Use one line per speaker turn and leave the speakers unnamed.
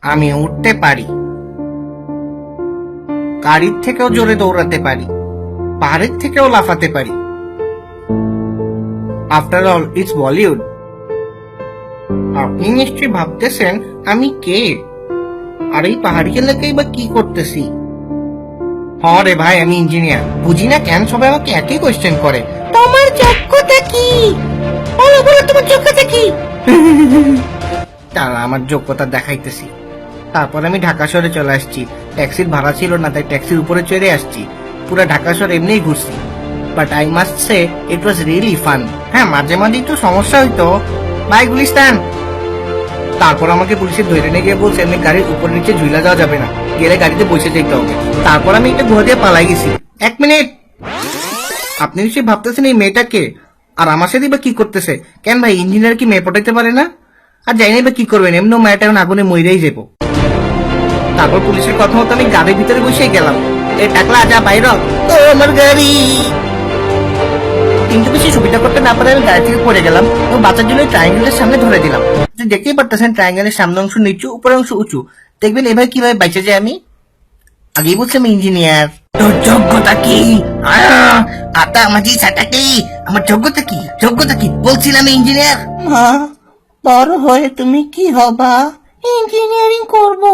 আমি উঠতে পারি, গাড়ির থেকেও জোরে দৌড়াতে পারি, পাহাড়ের থেকেও লাফাতে পারি। After all it's Bollywood. আপনি নিশ্চয়ই ভাবতেছেন আমি কে, আর এই পাহাড়ি এলাকায় বা কি করতেছি। হ্যাঁ রে ভাই, আমি ইঞ্জিনিয়ার। বুঝি না কেন সবাই আমাকে একই কোয়েশ্চেন করে, তোমার যোগ্যতা কি? বলো বলো, তোমার যোগ্যতা কি? তারা আমার যোগ্যতা দেখাইতেছি। তারপর আমি ঢাকা শহরে চলে আসছি। ট্যাক্সির ভাড়া ছিল না, তাই ট্যাক্সির উপরে চড়ে আসছি। পুরো ঢাকা শহর এমনিই ঘুরছি, but I must say it was really fun. হ্যাঁ, মাঝে মাঝে একটু সমস্যা হইতো। ভাই গুলিস্তান। তারপর আমাকে পুলিশে ধরে নিয়ে গিয়ে বলছে এমনি গাড়ির উপর নিচে ঝুলা যাওয়া যাবে না, গেলে গাড়িতে বসে যেতে হবে। তারপর আমি একটা গুহা দিয়ে পালাই গেছি। 1 মিনিট, আপনি নিশ্চয়ই ভাবতেছেন এই মেয়েটাকে, আর আমার সাথে বা কি করতেছে? কেন ভাই, ইঞ্জিনিয়ার কি মেয়ে পটাইতে পারে না? আর জানি না বা কি করবেন, এমনি মেয়েটা এখন আগুনে মইরেই যাবো। তারপর পুলিশের কথা মতো আমি গাড়ির ভিতরে বসে গেলাম। এ টাকলা যা বাইর হ। ও আমার গাড়ি। কিন্তু বেশি সুবিধা করতে না পারে আমি গাড়ি থেকে পড়ে গেলাম এবং বাঁচার জন্য ট্রায়াঙ্গেলের সামনে ধরে দিলাম। আপনি দেখতেই পারতেছেন ট্রায়াঙ্গেলের সামনে অংশ নিচু, উপরের অংশ উঁচু। দেখবেন এভাবে কিভাবে বাইচে যায় আমি। আগেই বলছি আমি ইঞ্জিনিয়ার। তোর যোগ্যতা কি? আতা মাঝি ছাটা কি? আমার যোগ্যতা কি? যোগ্যতা কি বলছিলাম ইঞ্জিনিয়ার। মা, বড় হয়ে তুমি কি হবা? ইঞ্জিনিয়ারিং করব।